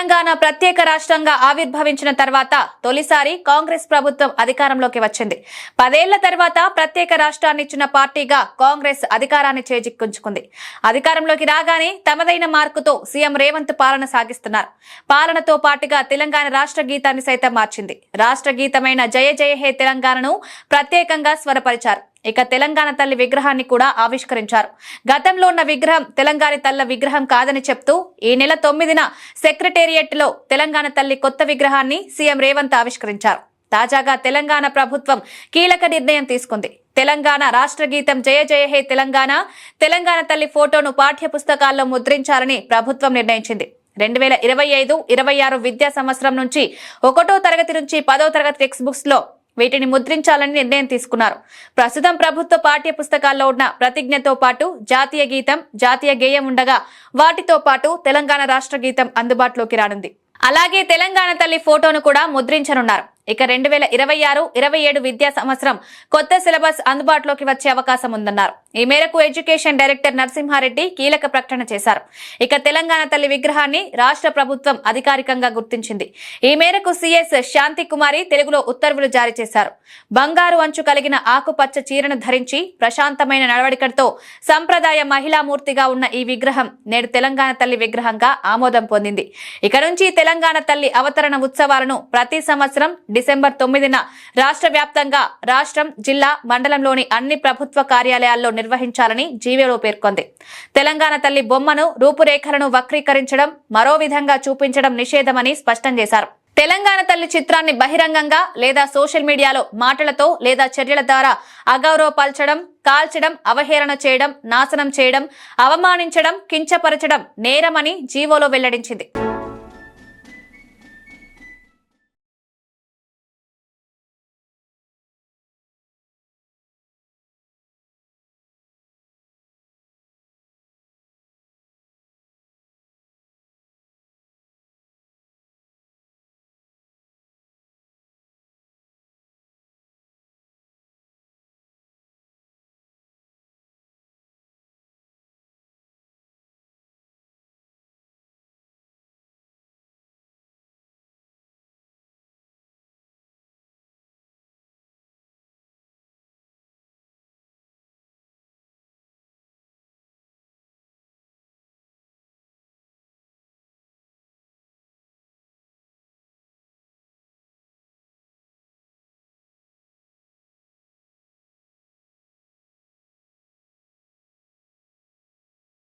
తెలంగాణ ప్రత్యేక రాష్ట్రంగా ఆవిర్భవించిన తర్వాత తొలిసారి కాంగ్రెస్ ప్రభుత్వం అధికారంలోకి వచ్చింది. 10 ఏళ్ల తర్వాత ప్రత్యేక రాష్ట్రాన్ని ఇచ్చిన పార్టీగా కాంగ్రెస్ అధికారాన్ని చేజిక్కించుకుంది. అధికారంలోకి రాగానే తమదైన మార్కుతో సీఎం రేవంత్ పాలన సాగిస్తున్నారు. పాలనతో పాటుగా తెలంగాణ రాష్ట్ర గీతాన్ని సైతం మార్చింది. రాష్ట్ర గీతమైన జయ జయ హే తెలంగాణను ప్రత్యేకంగా స్వరపరిచారు. ఇక తెలంగాణ తల్లి విగ్రహాన్ని కూడా ఆవిష్కరించారు. గతంలో ఉన్న విగ్రహం తెలంగాణ తల్ల విగ్రహం కాదని చెప్తూ ఈ నెల 9న సెక్రటేరియట్ లో తెలంగాణ తల్లి కొత్త విగ్రహాన్ని సీఎం రేవంత్ ఆవిష్కరించారు. తాజాగా తెలంగాణ ప్రభుత్వం కీలక నిర్ణయం తీసుకుంది. తెలంగాణ రాష్ట్ర గీతం జయ జయ హే తెలంగాణ, తెలంగాణ తల్లి ఫోటోను పాఠ్య పుస్తకాల్లో ముద్రించాలని ప్రభుత్వం నిర్ణయించింది. 2025-26 విద్యా సంవత్సరం నుంచి 1వ తరగతి నుంచి 10వ తరగతి టెక్స్ట్ బుక్స్ లో వీటిని ముద్రించాలని నిర్ణయం తీసుకున్నారు. ప్రస్తుతం ప్రభుత్వ పాఠ్య పుస్తకాల్లో ఉన్న ప్రతిజ్ఞతో పాటు జాతీయ గీతం, జాతీయ గేయం ఉండగా వాటితో పాటు తెలంగాణ రాష్ట్ర గీతం అందుబాటులోకి రానుంది. అలాగే తెలంగాణ తల్లి ఫోటోను కూడా ముద్రించనున్నారు. ఇక 2026-27 విద్యా సంవత్సరం కొత్త సిలబస్ అందుబాటులోకి వచ్చే అవకాశం ఉందన్నారు. ఈ మేరకు ఎడ్యుకేషన్ డైరెక్టర్ నరసింహారెడ్డి కీలక ప్రకటన చేశారు. ఇక తెలంగాణ తల్లి విగ్రహాన్ని రాష్ట్ర ప్రభుత్వం అధికారికంగా గుర్తించింది. ఈ మేరకు సీఎస్ శాంతి కుమారి తెలుగులో ఉత్తర్వులు జారీ చేశారు. బంగారు అంచు కలిగిన ఆకుపచ్చ చీరను ధరించి ప్రశాంతమైన నడవడికతో సంప్రదాయ మహిళామూర్తిగా ఉన్న ఈ విగ్రహం నేడు తెలంగాణ తల్లి విగ్రహంగా ఆమోదం పొందింది. ఇక నుంచి తెలంగాణ తల్లి అవతరణ ఉత్సవాలను ప్రతి సంవత్సరం డిసెంబర్ 9న రాష్ట్ర వ్యాప్తంగా రాష్ట్రం, జిల్లా, మండలంలోని అన్ని ప్రభుత్వ కార్యాలయాల్లో నిర్వహించాలని జీవోలో పేర్కొంది. తెలంగాణ తల్లి బొమ్మను, రూపురేఖలను వక్రీకరించడం, మరో విధంగా చూపించడం నిషేధమని స్పష్టం చేశారు. తెలంగాణ తల్లి చిత్రాన్ని బహిరంగంగా లేదా సోషల్ మీడియాలో మాటలతో లేదా చర్యల ద్వారా అగౌరవపరచడం, కాల్చడం, అవహేళన చేయడం, నాశనం చేయడం, అవమానించడం, కించపరచడం నేరమని జీవోలో వెల్లడించింది.